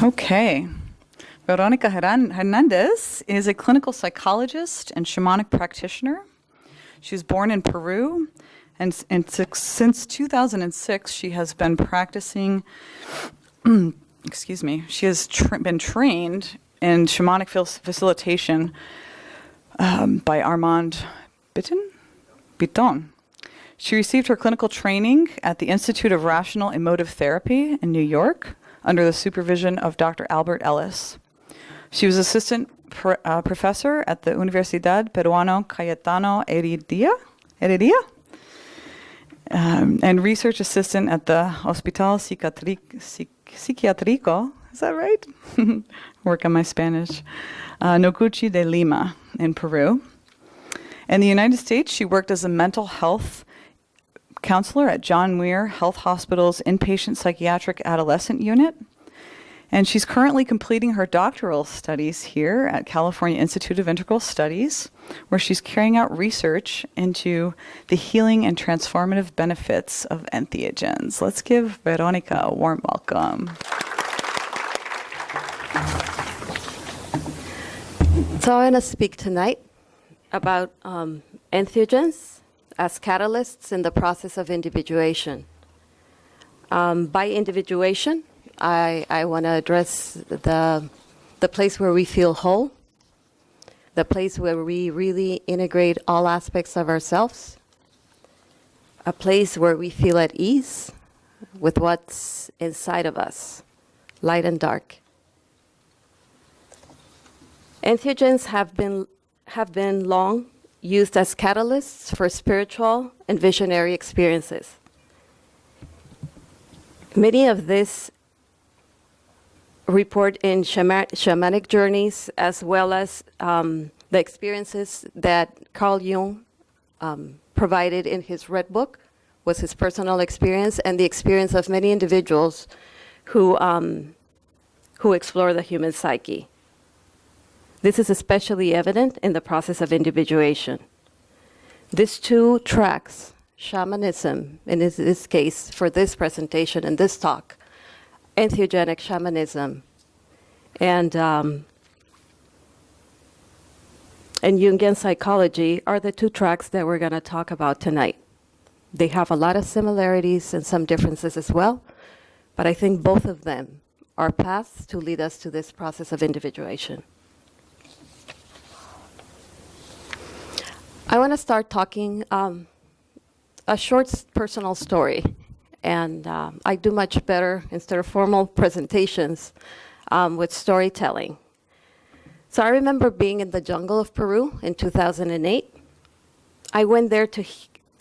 Okay. Veronica Hernandez is a clinical psychologist and shamanic practitioner. She was born in Peru, and since 2006, she has been practicing, she has been trained in shamanic facilitation by Armand Bitton. She received her clinical training at the Institute of Rational Emotive Therapy in New York under the supervision of Dr. Albert Ellis. She was assistant professor at the Universidad Peruano Cayetano Heredia, and research assistant at the Hospital Psiquiátrico, is that right? Work on my Spanish. Noguchi de Lima in Peru. In the United States, she worked as a mental health counselor at John Muir Health Hospital's Inpatient Psychiatric Adolescent Unit. And she's currently completing her doctoral studies here at California Institute of Integral Studies, where she's carrying out research into the healing and transformative benefits of entheogens. Let's give Veronica a warm welcome. So I want to speak tonight about entheogens as catalysts in the process of individuation. By individuation, I want to address the place where we feel whole, the place where we really integrate all aspects of ourselves, a place where we feel at ease with what's inside of us, light and dark. Entheogens have been long used as catalysts for spiritual and visionary experiences. Many of these report in shamanic journeys, as well as the experiences that Carl Jung provided in his Red Book, was his personal experience, and the experience of many individuals who explore the human psyche. This is especially evident in the process of individuation. These two tracks, shamanism, in this case, for this presentation and this talk, entheogenic shamanism, and Jungian Psychology are the two tracks that we're going to talk about tonight. They have a lot of similarities and some differences as well, but I think both of them are paths to lead us to this process of individuation. I want to start talking a short personal story, and I do much better instead of formal presentations with storytelling. So I remember being in the jungle of Peru in 2008. I went there to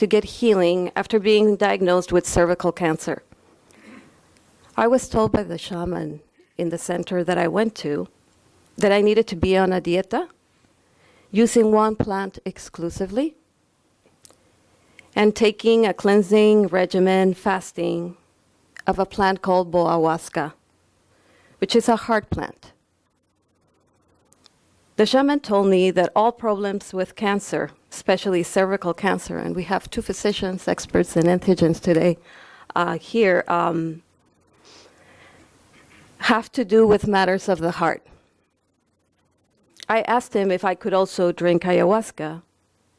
get healing after being diagnosed with cervical cancer. I was told by the shaman in the center that I went to that I needed to be on a dieta, using one plant exclusively, and taking a cleansing regimen, fasting, of a plant called ayahuasca, which is a heart plant. The shaman told me that all problems with cancer, especially cervical cancer, and we have two physicians, experts in entheogens today here, have to do with matters of the heart. I asked him if I could also drink ayahuasca,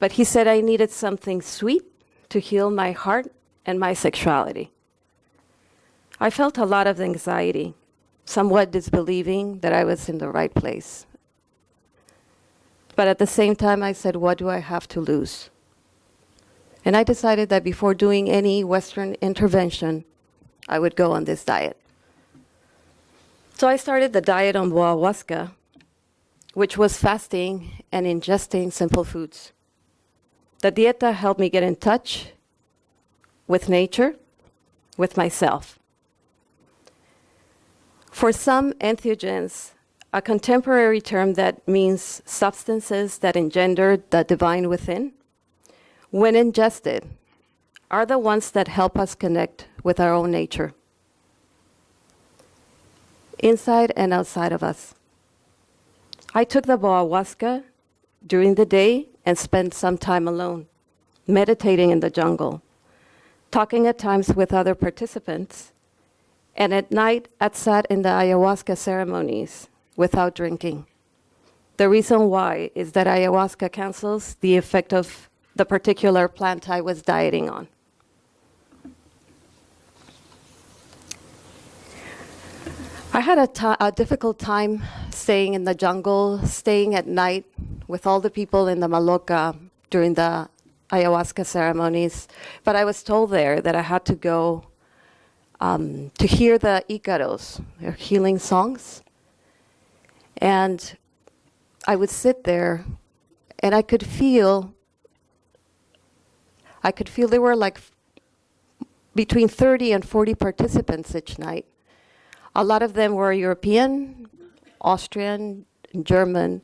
but he said I needed something sweet to heal my heart and my sexuality. I felt a lot of anxiety, somewhat disbelieving that I was in the right place. But at the same time, I said, what do I have to lose? And I decided that before doing any Western intervention, I would go on this diet. So I started the diet on ayahuasca, which was fasting and ingesting simple foods. The dieta helped me get in touch with nature, with myself. For some entheogens, a contemporary term that means substances that engender the divine within, when ingested, are the ones that help us connect with our own nature, inside and outside of us. I took the ayahuasca during the day and spent some time alone, meditating in the jungle, talking at times with other participants, And at night, I sat in the ayahuasca ceremonies without drinking. The reason why is that ayahuasca cancels the effect of the particular plant I was dieting on. I had a difficult time staying in the jungle, staying at night with all the people in the Maloca during the ayahuasca ceremonies. But I was told there that I had to go to hear the Icaros, their healing songs. And I would sit there and I could feel there were like between 30 and 40 participants each night. A lot of them were European, Austrian, German.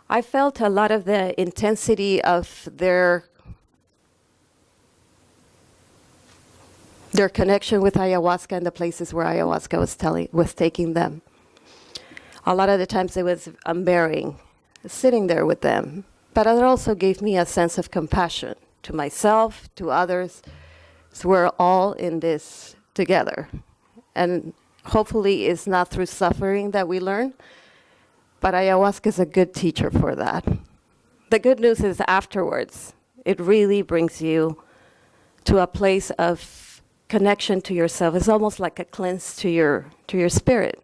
I felt a lot of the intensity of their connection with ayahuasca and the places where ayahuasca was taking them. A lot of the times it was unbearing, sitting there with them. But it also gave me a sense of compassion to myself, to others. So we're all in this together. And hopefully it's not through suffering that we learn, but ayahuasca is a good teacher for that. The good news is afterwards, it really brings you to a place of connection to yourself. It's almost like a cleanse to your spirit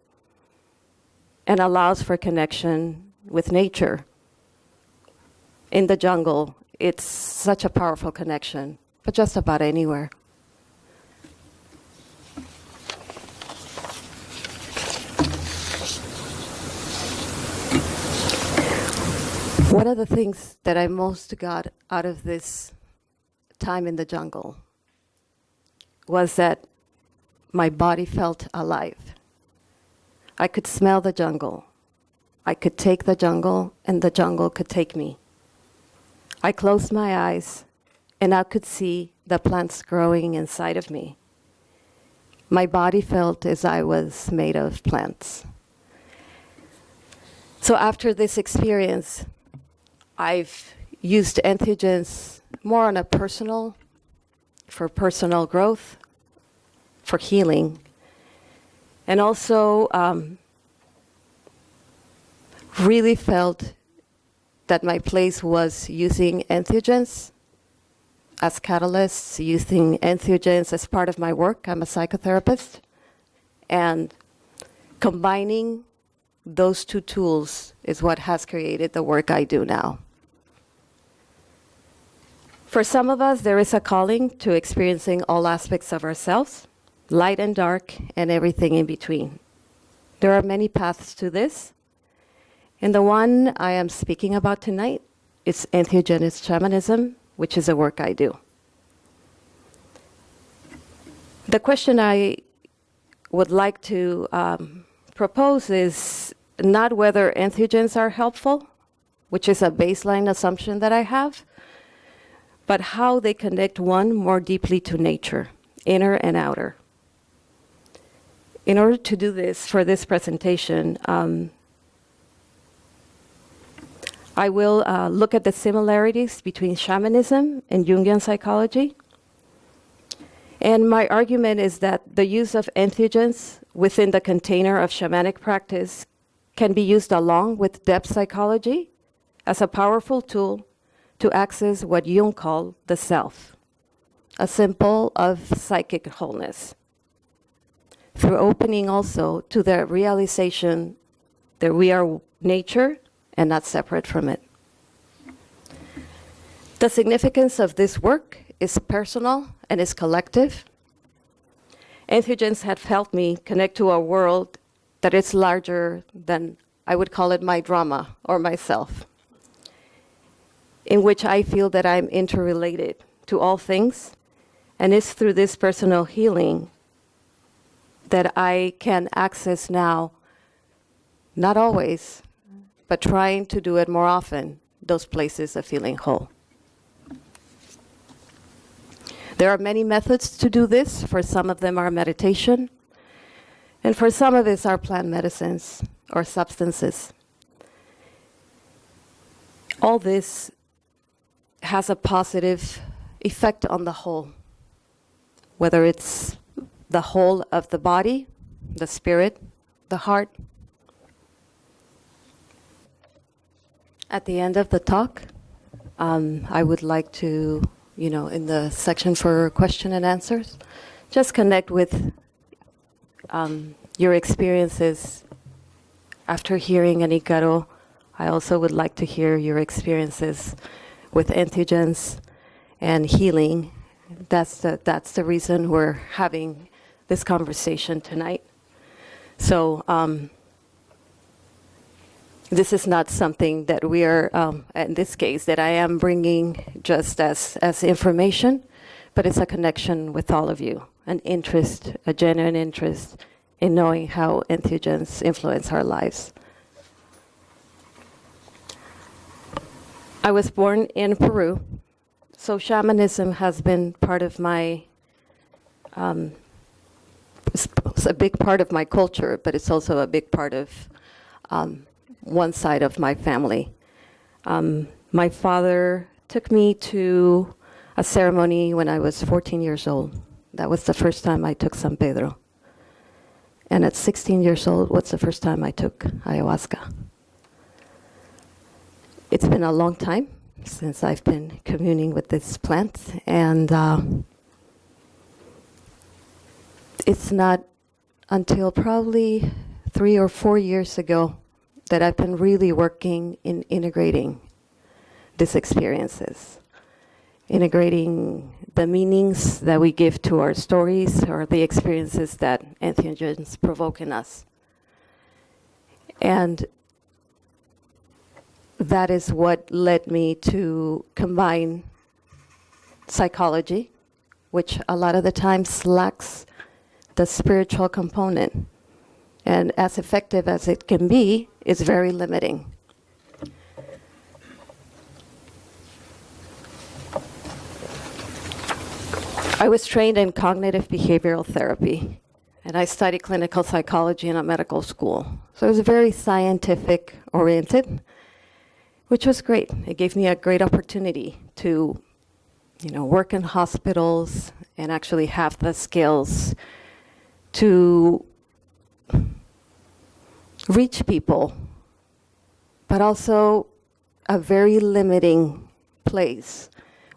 and allows for connection with nature. In the jungle, it's such a powerful connection, but just about anywhere. One of the things that I most got out of this time in the jungle was that my body felt alive. I could smell the jungle. I could take the jungle, and the jungle could take me. I closed my eyes, and I could see the plants growing inside of me. My body felt as I was made of plants. So after this experience, I've used entheogens more on a for personal growth, for healing, and also really felt that my place was using entheogens as catalysts, using entheogens as part of my work. I'm a psychotherapist, and combining those two tools is what has created the work I do now. For some of us, there is a calling to experiencing all aspects of ourselves, light and dark, and everything in between. There are many paths to this, and the one I am speaking about tonight is entheogenic shamanism, which is the work I do. The question I would like to propose is not whether entheogens are helpful, which is a baseline assumption that I have, but how they connect one more deeply to nature, inner and outer. In order to do this, for this presentation, I will look at the similarities between shamanism and Jungian psychology. And my argument is that the use of entheogens within the container of shamanic practice can be used along with depth psychology as a powerful tool to access what Jung called the self, a symbol of psychic wholeness, through opening also to the realization that we are nature and not separate from it. The significance of this work is personal and is collective. Entheogens have helped me connect to a world that is larger than, I would call it, my drama or myself, in which I feel that I'm interrelated to all things, and it's through this personal healing that I can access now, not always, but trying to do it more often, those places of feeling whole. There are many methods to do this. For some of them are meditation, and for some of us are plant medicines or substances. All this has a positive effect on the whole, whether it's the whole of the body, the spirit, the heart. At the end of the talk, I would like to, in the section for question and answers, just connect with your experiences after hearing Anikaro. I also would like to hear your experiences with entheogens and healing. That's the reason we're having this conversation tonight. So this is not something that we are, in this case, that I am bringing just as information, but it's a connection with all of you, an interest, a genuine interest in knowing how entheogens influence our lives. I was born in Peru, so shamanism has been part of my, it's a big part of my culture, but it's also a big part of one side of my family. My father took me to a ceremony when I was 14 years old. That was the first time I took San Pedro. And at 16 years old, what's the first time I took ayahuasca? It's been a long time since I've been communing with this plant, and it's not until probably 3 or 4 years ago that I've been really working in integrating these experiences, integrating the meanings that we give to our stories or the experiences that entheogens provoke in us. And that is what led me to combine psychology, which a lot of the times lacks the spiritual component. And as effective as it can be, is very limiting. I was trained in cognitive behavioral therapy, and I studied clinical psychology in a medical school. So it was very scientific oriented, which was great. It gave me a great opportunity to, work in hospitals and actually have the skills to reach people, but also a very limiting place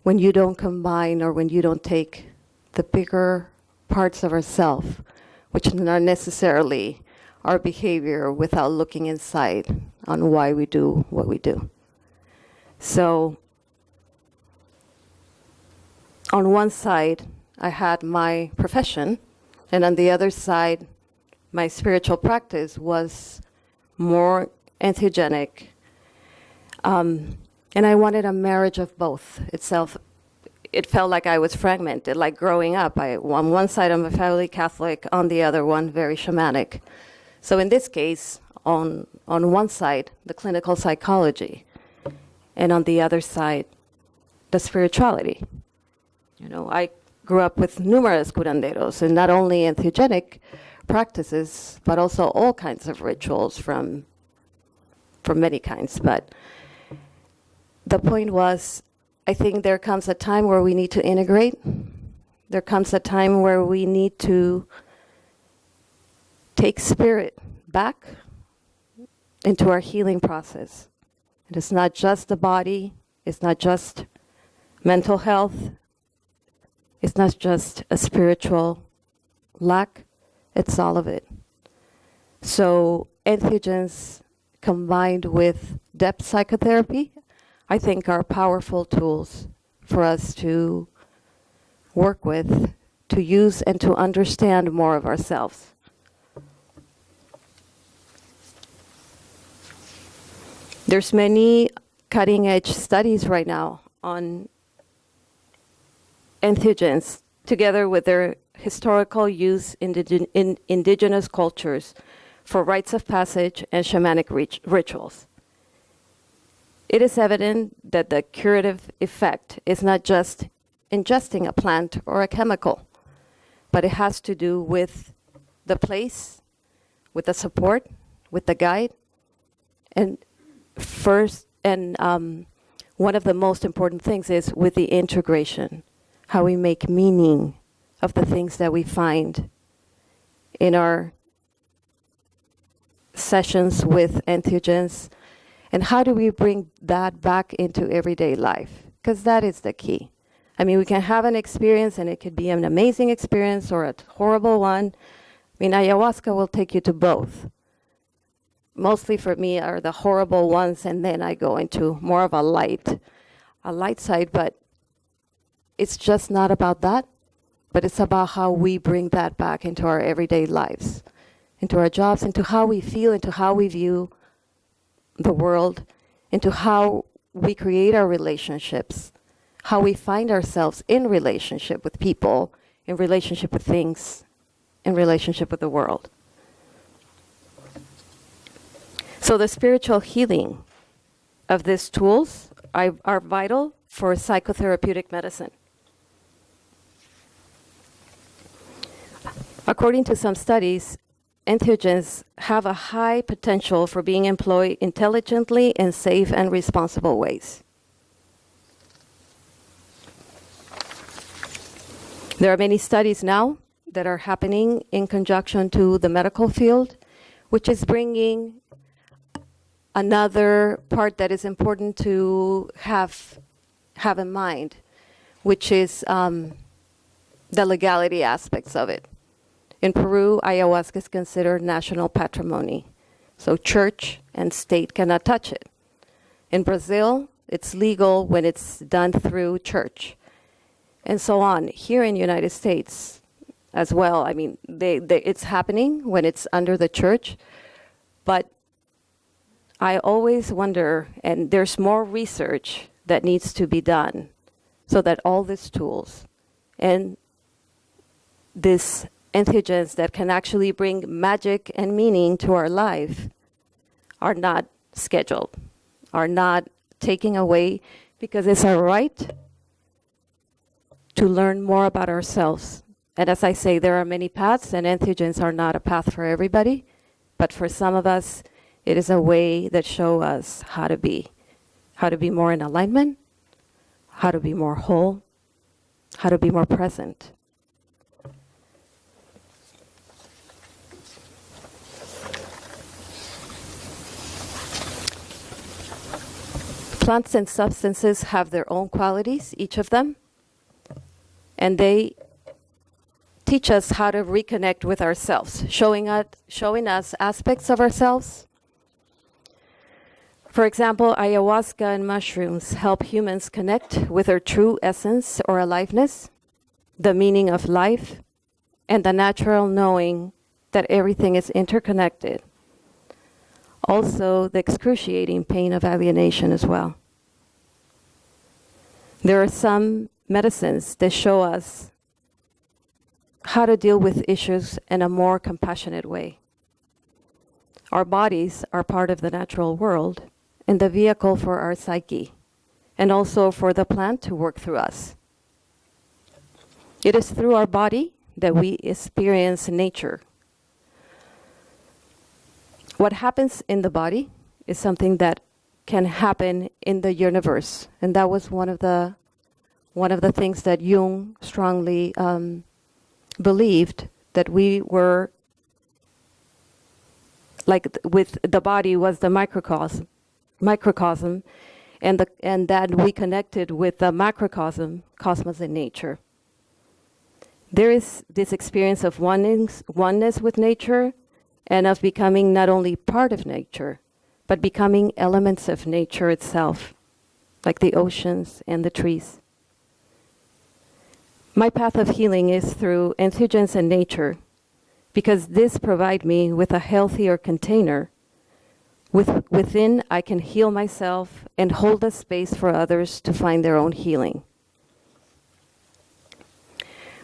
when you don't combine or when you don't take the bigger parts of ourselves, which are not necessarily our behavior, without looking inside on why we do what we do. So on one side, I had my profession, and on the other side, my spiritual practice was more entheogenic. And I wanted a marriage of both itself. It felt like I was fragmented, like growing up. On one side, I'm a family Catholic, on the other one, very shamanic. So in this case, on one side, the clinical psychology, and on the other side, the spirituality. I grew up with numerous curanderos, and not only entheogenic practices, but also all kinds of rituals from many kinds. But the point was, I think there comes a time where we need to integrate. There comes a time where we need to take spirit back into our healing process. And it's not just the body, it's not just mental health, it's not just a spiritual lack, it's all of it. So entheogens combined with depth psychotherapy, I think, are powerful tools for us to work with, to use, and to understand more of ourselves. There's many cutting-edge studies right now on entheogens, together with their historical use in indigenous cultures for rites of passage and shamanic rituals. It is evident that the curative effect is not just ingesting a plant or a chemical, but it has to do with the place, with the support, with the guide, and one of the most important things is with the integration, how we make meaning of the things that we find in our sessions with entheogens, and how do we bring that back into everyday life? Because that is the key. I mean, we can have an experience, and it could be an amazing experience or a horrible one. I mean, ayahuasca will take you to both. Mostly for me are the horrible ones, and then I go into more of a light side, but it's just not about that, but it's about how we bring that back into our everyday lives, into our jobs, into how we feel, into how we view the world, into how we create our relationships, how we find ourselves in relationship with people, in relationship with things, in relationship with the world. So the spiritual healing of these tools are vital for psychotherapeutic medicine. According to some studies, entheogens have a high potential for being employed intelligently in safe and responsible ways. There are many studies now that are happening in conjunction to the medical field, which is bringing another part that is important to have in mind, which is the legality aspects of it. In Peru, ayahuasca is considered national patrimony, so church and state cannot touch it. In Brazil, it's legal when it's done through church, and so on. Here in the United States as well, I mean, it's happening when it's under the church, but I always wonder, and there's more research that needs to be done so that all these tools and these entheogens that can actually bring magic and meaning to our life are not scheduled, are not taken away, because it's our right to learn more about ourselves. And as I say, there are many paths, and entheogens are not a path for everybody, but for some of us, it is a way that shows us how to be more in alignment, how to be more whole, how to be more present. Plants and substances have their own qualities, each of them, and they teach us how to reconnect with ourselves, showing us aspects of ourselves. For example, ayahuasca and mushrooms help humans connect with their true essence or aliveness, the meaning of life, and the natural knowing that everything is interconnected. Also, the excruciating pain of alienation as well. There are some medicines that show us how to deal with issues in a more compassionate way. Our bodies are part of the natural world and the vehicle for our psyche, and also for the plant to work through us. It is through our body that we experience nature. What happens in the body is something that can happen in the universe, and that was one of the things that Jung strongly believed, that we were like with the body was the microcosm, and that we connected with the macrocosm, cosmos in nature. There is this experience of oneness with nature, and of becoming not only part of nature, but becoming elements of nature itself, like the oceans and the trees. My path of healing is through entheogens and nature, because this provides me with a healthier container. Within, I can heal myself and hold a space for others to find their own healing.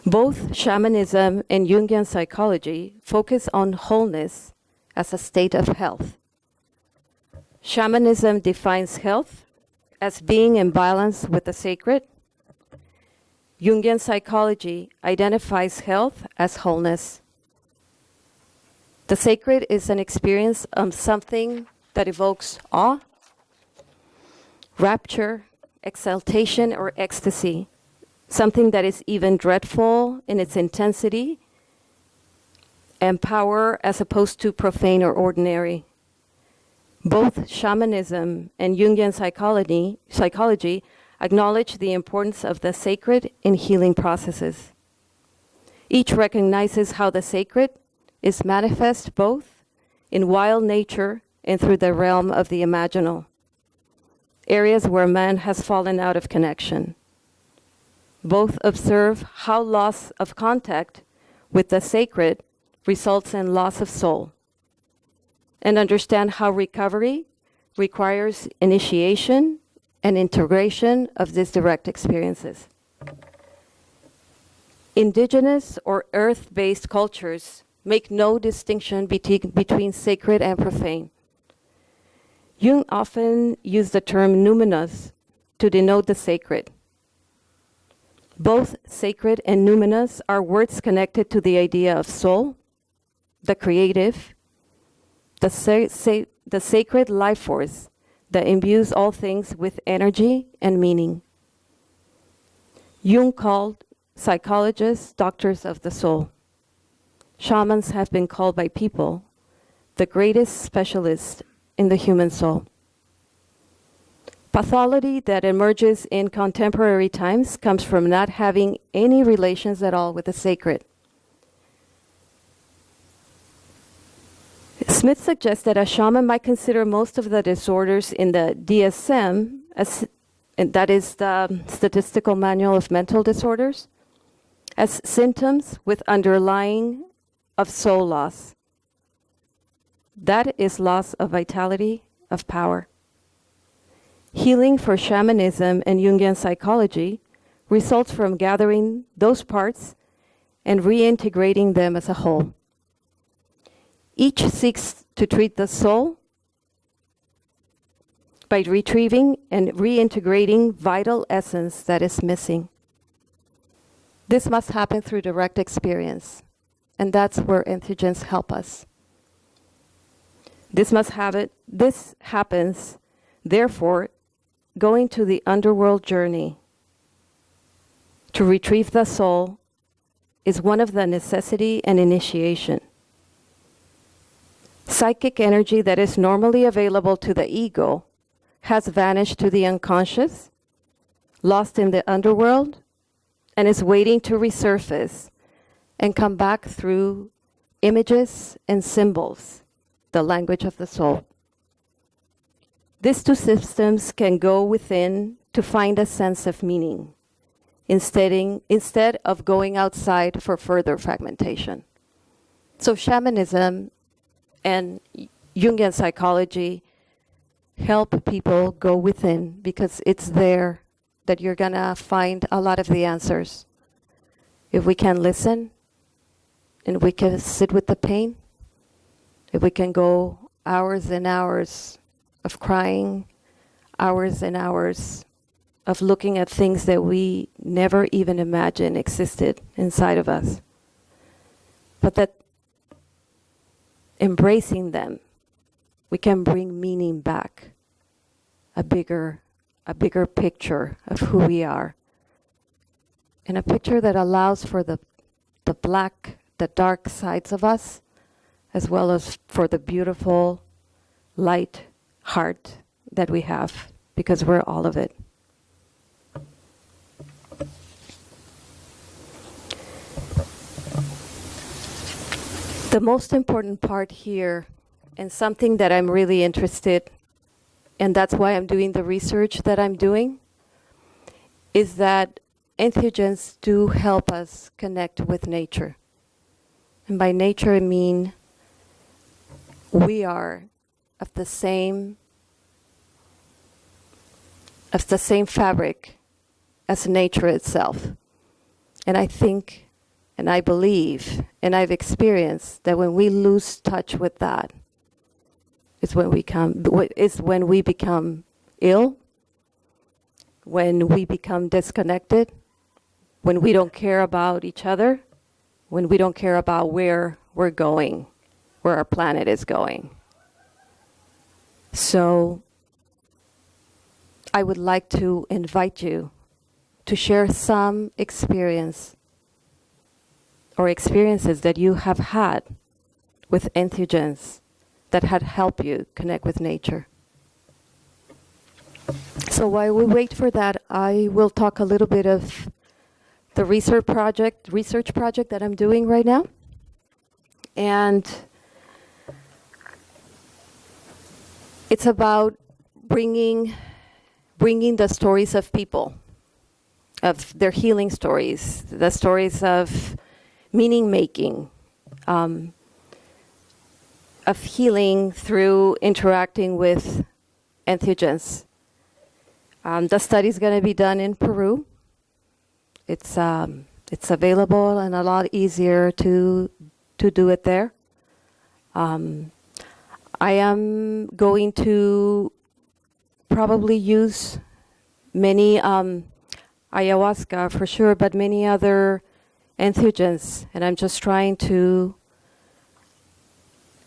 Both shamanism and Jungian psychology focus on wholeness as a state of health. Shamanism defines health as being in balance with the sacred. Jungian psychology identifies health as wholeness. The sacred is an experience of something that evokes awe, rapture, exaltation, or ecstasy, something that is even dreadful in its intensity and power as opposed to profane or ordinary. Both shamanism and Jungian psychology acknowledge the importance of the sacred in healing processes. Each recognizes how the sacred is manifest both in wild nature and through the realm of the imaginal, areas where man has fallen out of connection. Both observe how loss of contact with the sacred results in loss of soul, and understand how recovery requires initiation and integration of these direct experiences. Indigenous or earth-based cultures make no distinction between sacred and profane. Jung often used the term numinous to denote the sacred. Both sacred and numinous are words connected to the idea of soul, the creative, the sacred life force that imbues all things with energy and meaning. Jung called psychologists doctors of the soul. Shamans have been called by people the greatest specialists in the human soul. Pathology that emerges in contemporary times comes from not having any relations at all with the sacred. Smith suggests that a shaman might consider most of the disorders in the DSM, and that is the Statistical Manual of Mental Disorders, as symptoms with underlying of soul loss. That is loss of vitality, of power. Healing for shamanism and Jungian psychology results from gathering those parts and reintegrating them as a whole. Each seeks to treat the soul by retrieving and reintegrating vital essence that is missing. This must happen through direct experience, and that's where entheogens help us. This happens, therefore, going to the underworld journey to retrieve the soul is one of the necessity and initiation. Psychic energy that is normally available to the ego has vanished to the unconscious, lost in the underworld, and is waiting to resurface and come back through images and symbols, the language of the soul. These two systems can go within to find a sense of meaning, instead of going outside for further fragmentation. So shamanism and Jungian psychology help people go within, because it's there that you're gonna find a lot of the answers. If we can listen, and we can sit with the pain, if we can go hours and hours of crying, hours and hours of looking at things that we never even imagined existed inside of us, but that embracing them, we can bring meaning back, a bigger picture of who we are, and a picture that allows for the dark sides of us, as well as for the beautiful light heart that we have, because we're all of it. The most important part here, and something that I'm really interested, and that's why I'm doing the research that I'm doing, is that entheogens do help us connect with nature. And by nature I mean we are of the same fabric as nature itself. And I think, and I believe, and I've experienced that when we lose touch with that, is when we become ill, when we become disconnected, when we don't care about each other, when we don't care about where we're going, where our planet is going. So I would like to invite you to share some experience or experiences that you have had with entheogens that had helped you connect with nature. So while we wait for that, I will talk a little bit of the research project that I'm doing right now. And it's about bringing the stories of people, of their healing stories, the stories of meaning making, of healing through interacting with entheogens. The study is going to be done in Peru. It's available and a lot easier to do it there. I am going to probably use many ayahuasca for sure, but many other entheogens, and I'm just trying to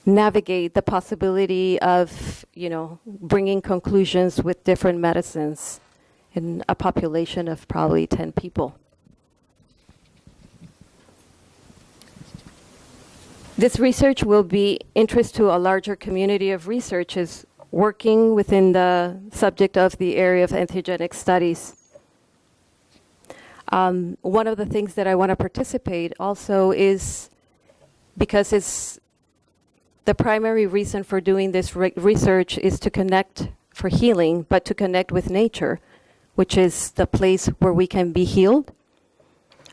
navigate the possibility of, bringing conclusions with different medicines in a population of probably 10 people. This research will be interest to a larger community of researchers working within the subject of the area of entheogenic studies. One of the things that I want to participate also is because it's the primary reason for doing this research is to connect for healing, but to connect with nature, which is the place where we can be healed.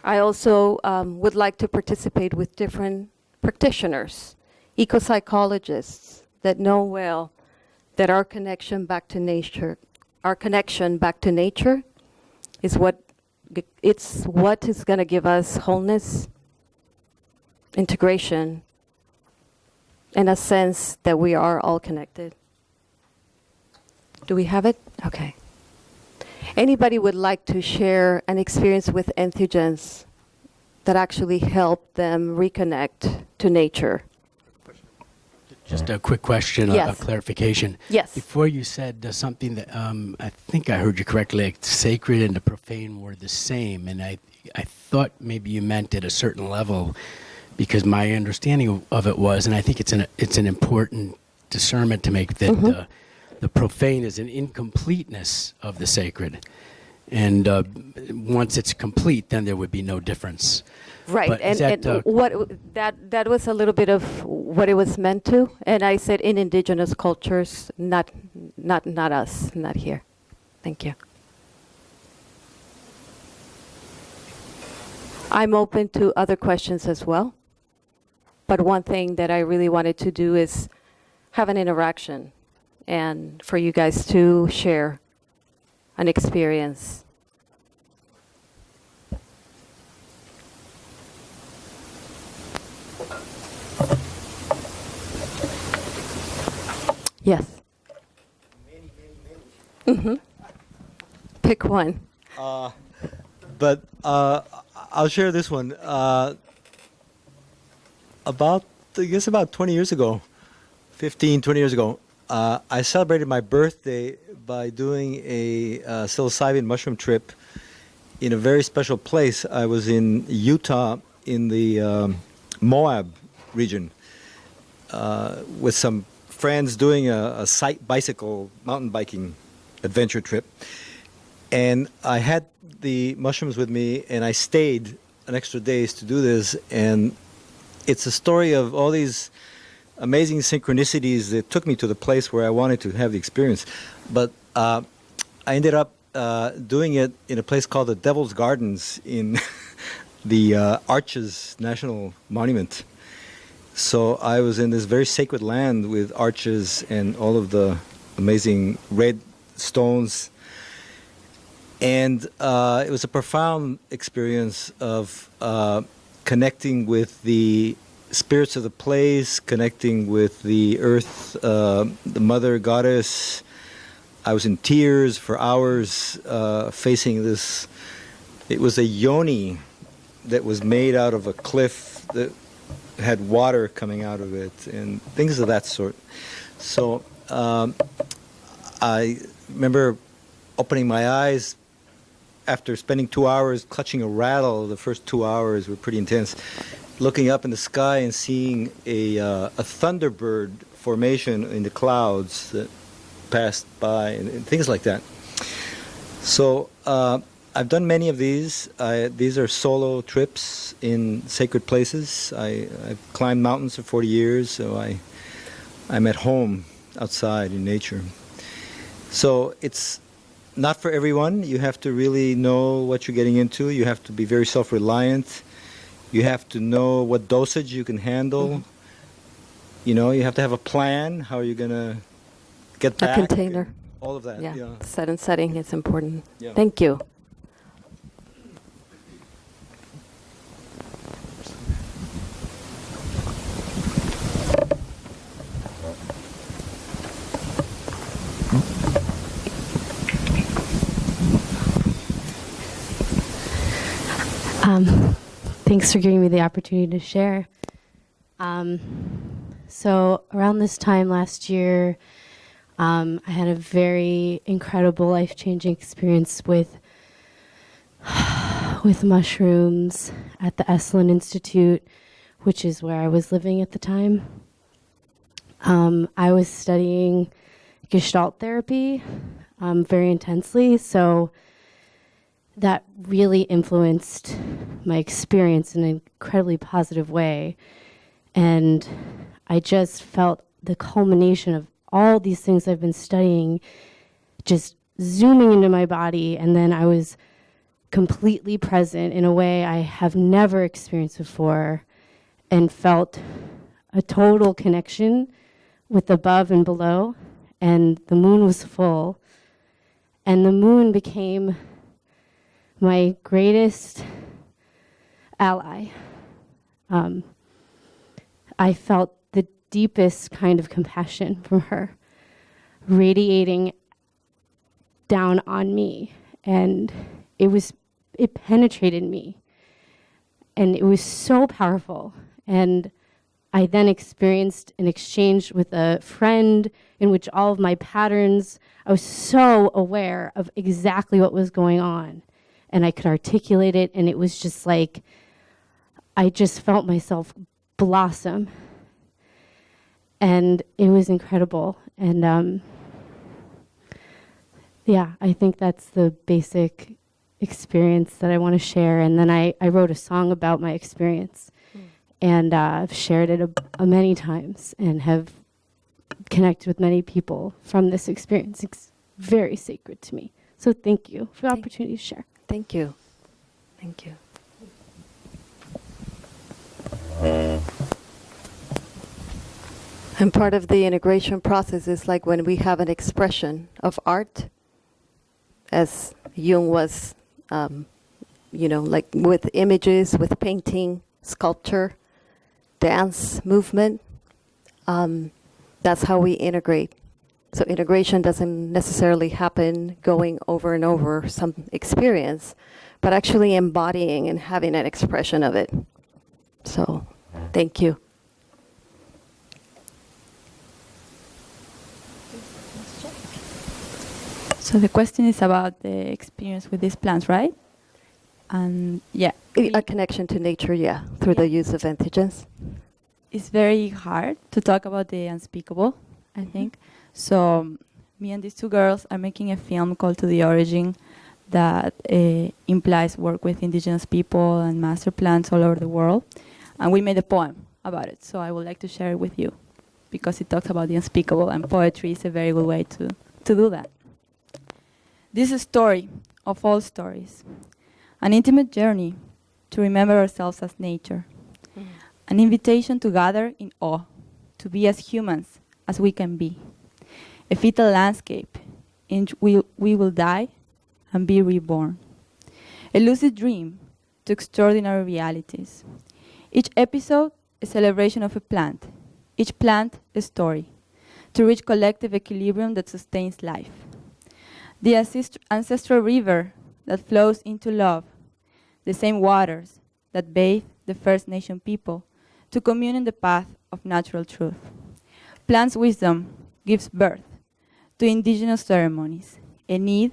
I also would like to participate with different practitioners, eco-psychologists that know well that our connection back to nature is what is going to give us wholeness, integration, and a sense that we are all connected. Do we have it? Okay. Anybody would like to share an experience with entheogens that actually helped them reconnect to nature? Just a quick question, Yes. a clarification. Yes. Before you said something that I think I heard you correctly, like sacred and the profane were the same, and I thought maybe you meant at a certain level, because my understanding of it was, and I think it's an important discernment to make, that the profane is an incompleteness of the sacred, and once it's complete, then there would be no difference. Right, But is and that was a little bit of what it was meant to, and I said in indigenous cultures, not us, not here. Thank you. I'm open to other questions as well, but one thing that I really wanted to do is have an interaction, and for you guys to share an experience. Yes. Pick one. But I'll share this one. About 20 years ago, 20 years ago, I celebrated my birthday by doing a psilocybin mushroom trip in a very special place. I was in Utah in the Moab region with some friends doing a sight bicycle mountain biking adventure trip. And I had the mushrooms with me, and I stayed an extra days to do this. And it's a story of all these amazing synchronicities that took me to the place where I wanted to have the experience. But I ended up doing it in a place called the Devil's Gardens in the Arches National Monument. So I was in this very sacred land with arches and all of the amazing red stones. And it was a profound experience of connecting with the spirits of the place, connecting with the earth, the mother goddess. I was in tears for hours facing this. It was a yoni that was made out of a cliff that had water coming out of it and things of that sort. So I remember opening my eyes after spending 2 hours clutching a rattle. The first 2 hours were pretty intense. Looking up in the sky and seeing a thunderbird formation in the clouds that passed by and things like that. So I've done many of these. These are solo trips in sacred places. I've climbed mountains for 40 years, so I'm at home outside in nature. So it's not for everyone. You have to really know what you're getting into. You have to be very self-reliant. You have to know what dosage you can handle. Mm-hmm. You know, you have to have a plan. How are you going to get back? A container. All of that. Yeah. Yeah. Set and setting is important. Yeah. Thank you. Thanks for giving me the opportunity to share. So around this time last year, I had a very incredible, life-changing experience with mushrooms at the Esalen Institute, which is where I was living at the time. I was studying Gestalt therapy very intensely, so that really influenced my experience in an incredibly positive way. And I just felt the culmination of all these things I've been studying just zooming into my body, and then I was completely present in a way I have never experienced before, and felt a total connection with above and below. And the moon was full, and the moon became my greatest ally. I felt the deepest kind of compassion from her radiating down on me, and it penetrated me, and it was so powerful. And I then experienced an exchange with a friend in which all of my patterns, I was so aware of exactly what was going on, and I could articulate it, and it was just like, I just felt myself blossom. And it was incredible. And yeah, I think that's the basic experience that I want to share. And then I wrote a song about my experience. And I've shared it many times and have connected with many people from this experience. It's very sacred to me. So thank you for the opportunity to share. Thank you. Thank you. And part of the integration process is like when we have an expression of art, as Jung was, like with images, with painting, sculpture, dance, movement. That's how we integrate. So integration doesn't necessarily happen going over and over some experience, but actually embodying and having an expression of it. So, thank you. So the question is about the experience with these plants, right? And yeah. A connection to nature, yeah, through the use of entheogens. It's very hard to talk about the unspeakable, I think. So me and these two girls are making a film called To the Origin that implies work with indigenous people and master plants all over the world. And we made a poem about it. So I would like to share it with you because it talks about the unspeakable, and poetry is a very good way to do that. This is a story of all stories, an intimate journey to remember ourselves as nature, an invitation to gather in awe, to be as humans as we can be, a fetal landscape in which we will die and be reborn, a lucid dream to extraordinary realities. Each episode a celebration of a plant, each plant a story, to reach collective equilibrium that sustains life. The ancestral river that flows into love, the same waters that bathe the First Nation people to commune in the path of natural truth. Plants' wisdom gives birth to indigenous ceremonies, a need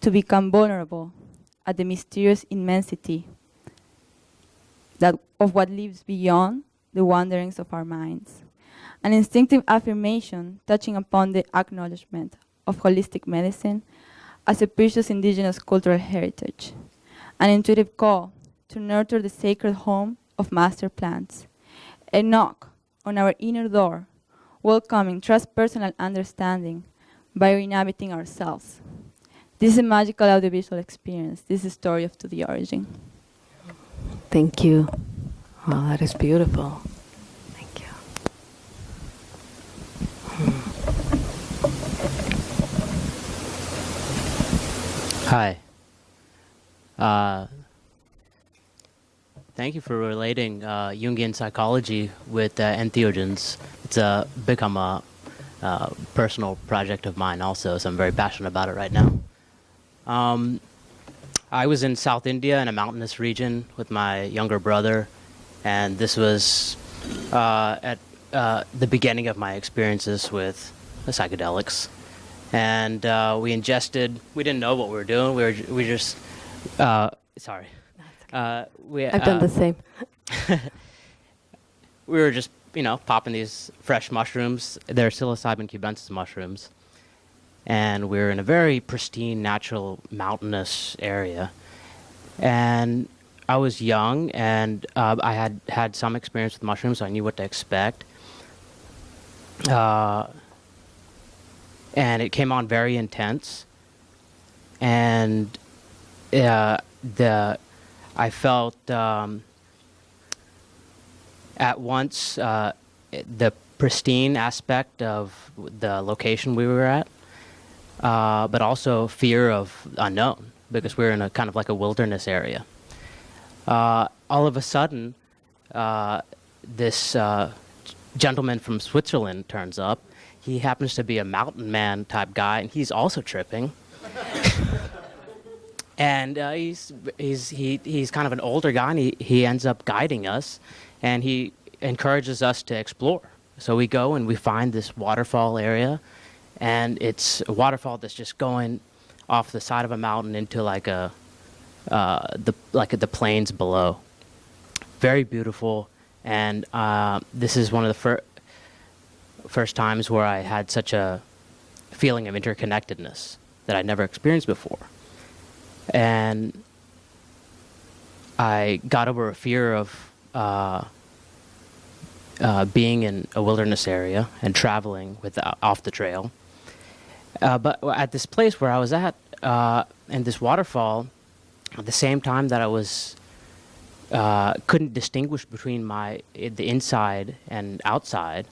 to become vulnerable at the mysterious immensity of what lives beyond the wanderings of our minds. an instinctive affirmation touching upon the acknowledgement of holistic medicine as a precious indigenous cultural heritage, an intuitive call to nurture the sacred home of master plants, a knock on our inner door, welcoming transpersonal understanding by re-inhabiting ourselves. This is a magical audiovisual experience. This is the story of To the Origin. Thank you. Oh, that is beautiful. Thank you. Hi. Thank you for relating Jungian psychology with Entheogens. It's become a personal project of mine also, so I'm very passionate about it right now. I was in South India in a mountainous region with my younger brother, and this was at the beginning of my experiences with the psychedelics. And we ingested, we didn't know what we were doing, we just, sorry. I've done the same. We were just, popping these fresh mushrooms. They're psilocybin cubensis mushrooms. And we were in a very pristine, natural, mountainous area. And I was young, and I had had some experience with mushrooms, so I knew what to expect. And it came on very intense. And I felt at once the pristine aspect of the location we were at, but also fear of unknown, because we were in a kind of like a wilderness area. All of a sudden, this gentleman from Switzerland turns up. He happens to be a mountain man type guy, and he's also tripping. And he's kind of an older guy, and he ends up guiding us, and he encourages us to explore. So we go and we find this waterfall area, and it's a waterfall that's just going off the side of a mountain into like the plains below. Very beautiful, and this is one of the first times where I had such a feeling of interconnectedness that I'd never experienced before. And I got over a fear of being in a wilderness area and traveling off the trail. But at this place where I was at, in this waterfall, at the same time that I was couldn't distinguish between the inside and outside,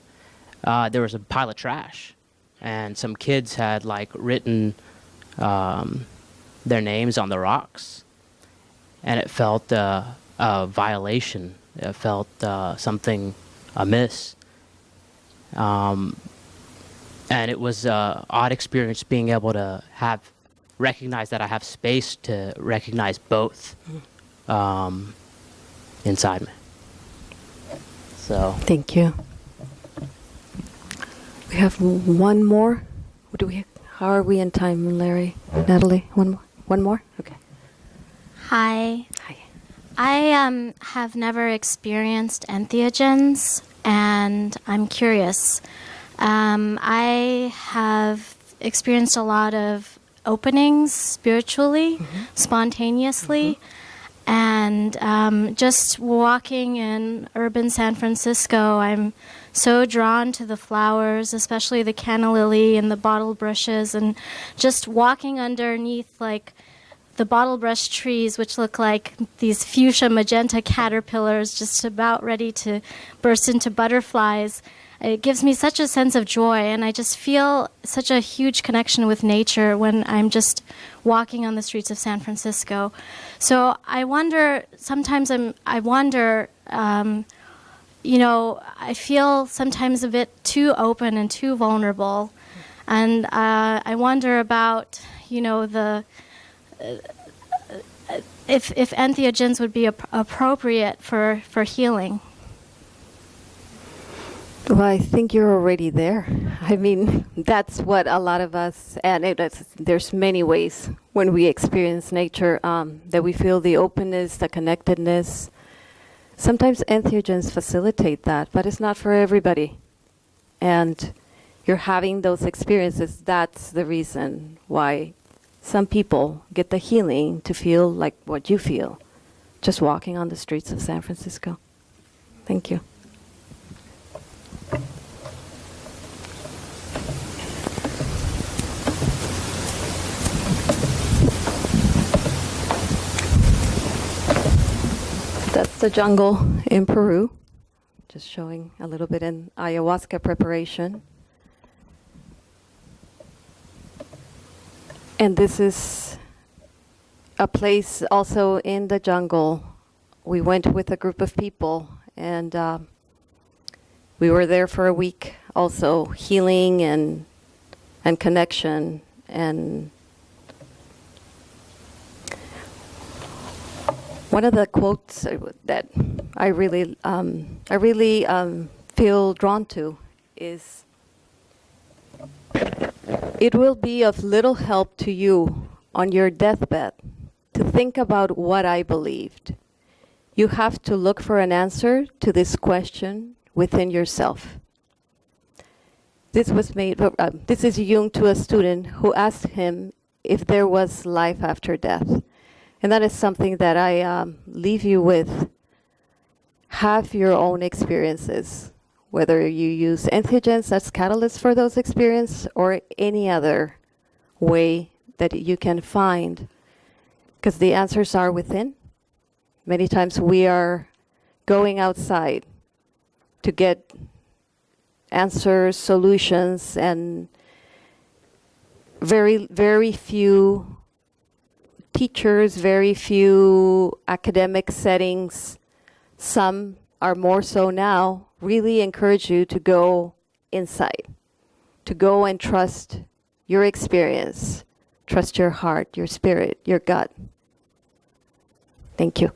there was a pile of trash, and some kids had written their names on the rocks, and it felt a violation. It felt something amiss, and it was an odd experience being able to recognize that I have space to recognize both inside me. So Thank you. We have one more. What do we? How are we in time, Larry? Natalie, one more. One more. Okay. Hi. Hi. I have never experienced entheogens, and I'm curious. I have experienced a lot of openings spiritually, spontaneously, and just walking in urban San Francisco, I'm so drawn to the flowers, especially the canna lily and the bottle brushes, and just walking underneath the bottle brush trees, which look like these fuchsia magenta caterpillars just about ready to burst into butterflies. It gives me such a sense of joy, and I just feel such a huge connection with nature when I'm just walking on the streets of San Francisco. So I wonder, I feel sometimes a bit too open and too vulnerable. And I wonder about, if entheogens would be appropriate for healing. Well, I think you're already there. I mean, that's what a lot of us, and there's many ways when we experience nature that we feel the openness, the connectedness. Sometimes entheogens facilitate that, but it's not for everybody. and you're having those experiences, that's the reason why some people get the healing to feel like what you feel just walking on the streets of San Francisco. Thank you. That's the jungle in Peru. Just showing a little bit in ayahuasca preparation. And this is a place also in the jungle. We went with a group of people, and we were there for a week also, healing and connection. And one of the quotes that I really feel drawn to is, "It will be of little help to you on your deathbed to think about what I believed. You have to look for an answer to this question within yourself." This was made. This is Jung to a student who asked him if there was life after death, and that is something that I leave you with. Have your own experiences, whether you use entheogens as catalysts for those experiences or any other way that you can find, because the answers are within. Many times we are going outside to get answers, solutions, and very, very few teachers, very few academic settings, some are more so now, really encourage you to go inside, to go and trust your experience, trust your heart, your spirit, your gut. Thank you.